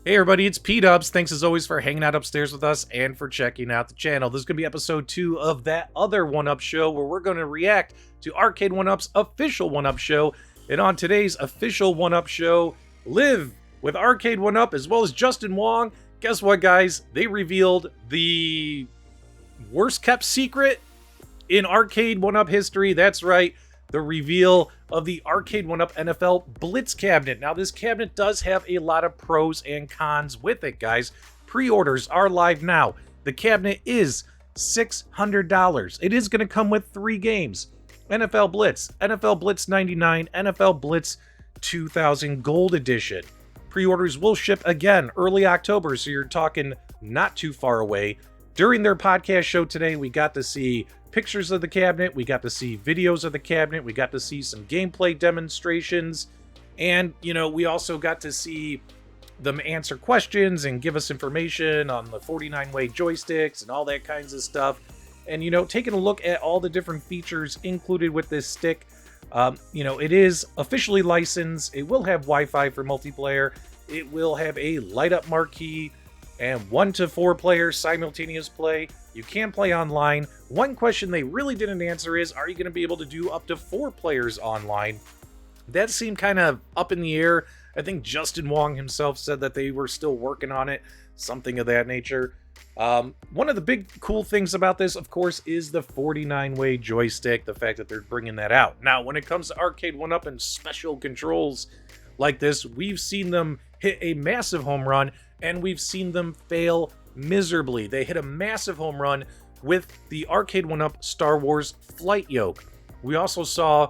Hey everybody, it's PDubs. Thanks as always for hanging out upstairs with us and for checking out the channel. This is going to be episode 2 of that other 1UP show where we're going to react to Arcade1UP's official 1UP show. And on today's official 1UP show, live with Arcade1UP as well as Justin Wong. Guess what, guys? They revealed the worst kept secret in Arcade1UP history. That's right. The reveal of the Arcade1UP NFL Blitz cabinet. Now, this cabinet does have a lot of pros and cons with it, guys. Pre-orders are live now. The cabinet is $600. It is going to come with 3 games. NFL Blitz, NFL Blitz 99, NFL Blitz 2000 Gold Edition. Pre-orders will ship again early October, so you're talking not too far away. During their podcast show today, we got to see pictures of the cabinet, we got to see videos of the cabinet, we got to see some gameplay demonstrations, and, you know, we also got to see them answer questions and give us information on the 49-way joysticks and all that kinds of stuff. And, you know, taking a look at all the different features included with this stick, you know, it is officially licensed. It will have Wi-Fi for multiplayer. It will have a light-up marquee and 1 to 4 players simultaneous play. You can play online. One question they really didn't answer is, are you going to be able to do up to 4 players online? That seemed kind of up in the air. I think Justin Wong himself said that they were still working on it, something of that nature. One of the big cool things about this, of course, is the 49-way joystick, the fact that they're bringing that out. Now, when it comes to Arcade1UP and special controls like this, we've seen them hit a massive home run, and we've seen them fail miserably. They hit a massive home run with the Arcade1UP Star Wars flight yoke. We also saw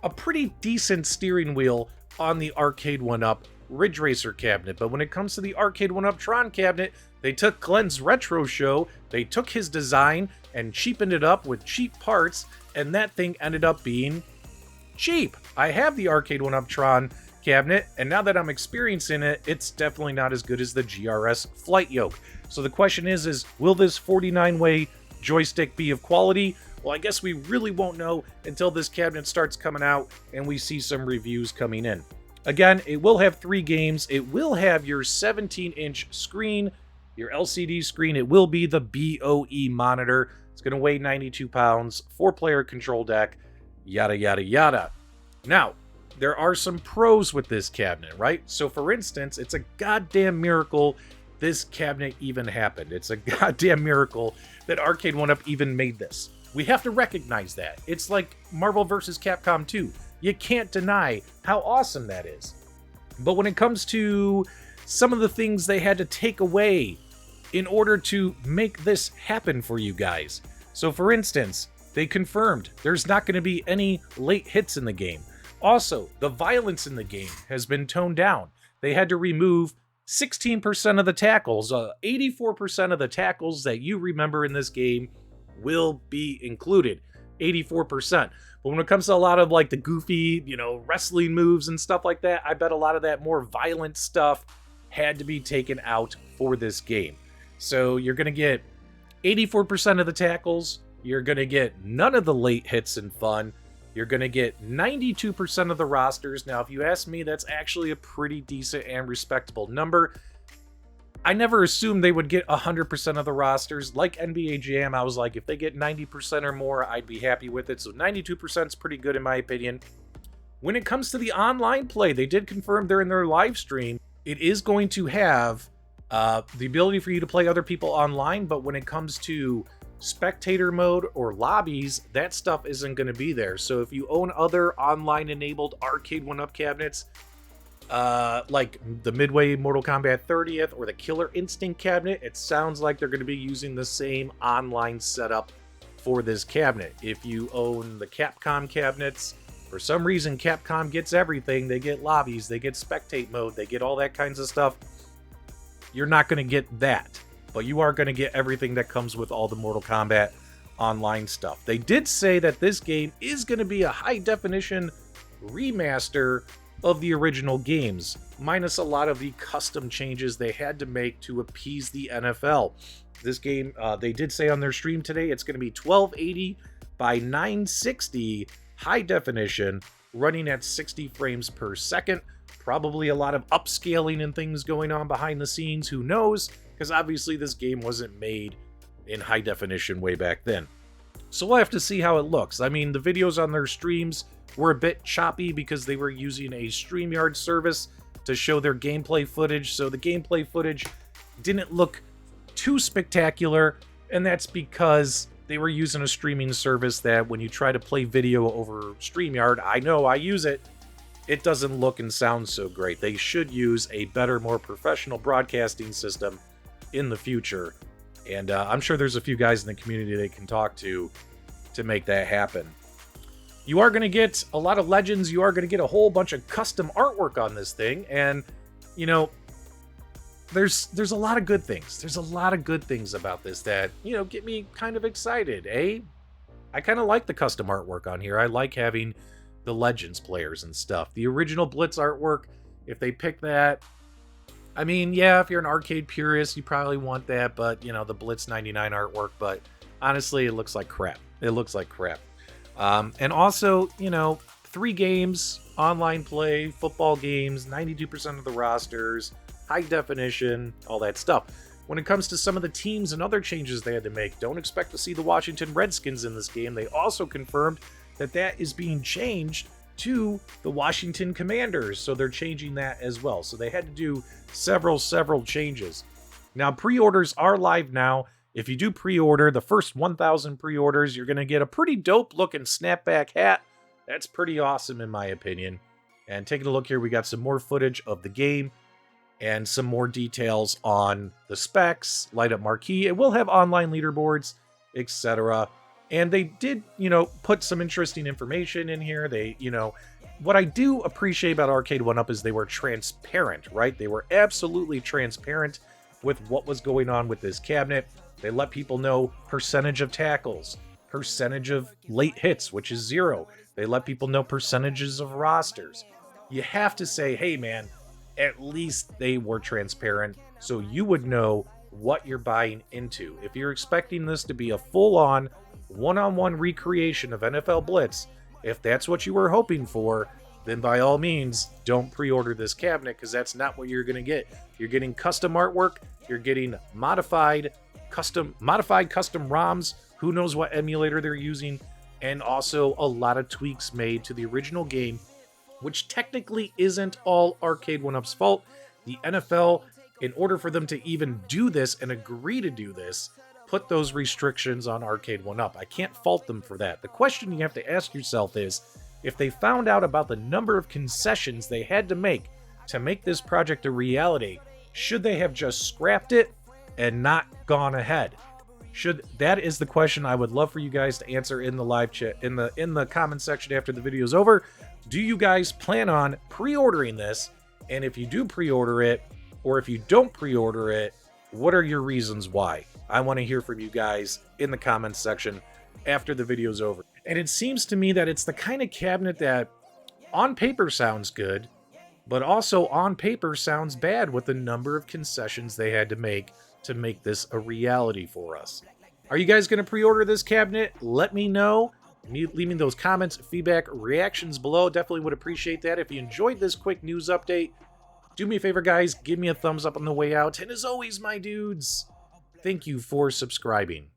a pretty decent steering wheel on the Arcade1UP Ridge Racer cabinet, but when it comes to the Arcade1UP Tron cabinet, they took Glenn's retro show, they took his design and cheapened it up with cheap parts, and that thing ended up being cheap. I have the Arcade1UP Tron cabinet, and now that I'm experiencing it, it's definitely not as good as the GRS flight yoke. So the question is will this 49-way joystick be of quality? Well, I guess we really won't know until this cabinet starts coming out and we see some reviews coming in. Again, it will have 3 games. It will have your 17-inch screen, your LCD screen. It will be the BOE monitor. It's going to weigh 92 pounds, 4-player control deck, yada, yada, yada. Now, there are some pros with this cabinet, right? So, for instance, it's a goddamn miracle this cabinet even happened. It's a goddamn miracle that Arcade1UP even made this. We have to recognize that. It's like Marvel vs. Capcom 2. You can't deny how awesome that is. But when it comes to some of the things they had to take away in order to make this happen for you guys. So, for instance, they confirmed there's not going to be any late hits in the game. Also, the violence in the game has been toned down. They had to remove 16% of the tackles. 84% of the tackles that you remember in this game will be included. 84%. But when it comes to a lot of like the goofy, you know, wrestling moves and stuff like that, I bet a lot of that more violent stuff had to be taken out for this game. So you're going to get 84% of the tackles. You're going to get none of the late hits and fun. You're going to get 92% of the rosters. Now, if you ask me, that's actually a pretty decent and respectable number. I never assumed they would get 100% of the rosters. Like NBA Jam, I was like, if they get 90% or more, I'd be happy with it. So 92% is pretty good in my opinion. When it comes to the online play, they did confirm during their live stream, it is going to have the ability for you to play other people online, but when it comes to spectator mode or lobbies, that stuff isn't going to be there. So if you own other online enabled Arcade1UP cabinets, like the Midway Mortal Kombat 30th or the Killer Instinct cabinet, it sounds like they're going to be using the same online setup for this cabinet. If you own the Capcom cabinets, for some reason Capcom gets everything. They get lobbies, they get spectate mode, they get all that kinds of stuff. You're not going to get that. But you are going to get everything that comes with all the Mortal Kombat online stuff. They did say that this game is going to be a high-definition remaster of the original games, minus a lot of the custom changes they had to make to appease the NFL. This game, they did say on their stream today, it's going to be 1280 by 960 high definition, running at 60 frames per second. Probably a lot of upscaling and things going on behind the scenes, who knows? Because obviously this game wasn't made in high definition way back then. So we'll have to see how it looks. I mean, the videos on their streams were a bit choppy because they were using a StreamYard service to show their gameplay footage, so the gameplay footage didn't look too spectacular, and that's because they were using a streaming service that when you try to play video over StreamYard, I know I use it, it doesn't look and sound so great. They should use a better, more professional broadcasting system in the future, and I'm sure there's a few guys in the community they can talk to make that happen. You are going to get a lot of legends. You are going to get a whole bunch of custom artwork on this thing. And, you know, there's a lot of good things. There's a lot of good things about this that, you know, get me kind of excited. I kind of like the custom artwork on here. I like having the Legends players and stuff. The original Blitz artwork, if they pick that, I mean, yeah, if you're an arcade purist, you probably want that. But, you know, the Blitz 99 artwork. But honestly, it looks like crap. It looks like crap. And also, you know, 3 games, online play, football games, 92% of the rosters, high definition, all that stuff. When it comes to some of the teams and other changes they had to make, don't expect to see the Washington Redskins in this game. They also confirmed that that is being changed to the Washington Commanders, so they're changing that as well. So they had to do several changes. Now, pre-orders are live now. If you do pre-order, the first 1,000 pre-orders, you're going to get a pretty dope-looking snapback hat. That's pretty awesome in my opinion. And taking a look here, we got some more footage of the game and some more details on the specs, light up marquee. It will have online leaderboards, etc. And they did, you know, put some interesting information in here. They, you know, what I do appreciate about Arcade1UP is they were transparent, right? They were absolutely transparent with what was going on with this cabinet. They let people know percentage of tackles, percentage of late hits, which is 0. They let people know percentages of rosters. You have to say, hey man, at least they were transparent so you would know what you're buying into. If you're expecting this to be a full-on, one-on-one recreation of NFL Blitz, if that's what you were hoping for, then by all means, don't pre-order this cabinet, because that's not what you're going to get. You're getting custom artwork, you're getting modified custom ROMs, who knows what emulator they're using, and also a lot of tweaks made to the original game, which technically isn't all Arcade1UP's fault. The NFL, in order for them to even do this and agree to do this, put those restrictions on Arcade1UP. I can't fault them for that. The question you have to ask yourself is, if they found out about the number of concessions they had to make this project a reality, should they have just scrapped it and not gone ahead? That is the question I would love for you guys to answer in the live chat, in the comment section after the video is over. Do you guys plan on pre-ordering this? And if you do pre-order it, or if you don't pre-order it, what are your reasons why? I want to hear from you guys in the comments section after the video's over. And it seems to me that it's the kind of cabinet that on paper sounds good, but also on paper sounds bad with the number of concessions they had to make this a reality for us. Are you guys going to pre-order this cabinet? Let me know. Leave me those comments, feedback, reactions below. Definitely would appreciate that. If you enjoyed this quick news update, do me a favor, guys. Give me a thumbs up on the way out. And as always, my dudes, thank you for subscribing.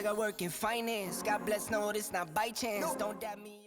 I work in finance. God bless, no, this not by chance. Don't doubt me.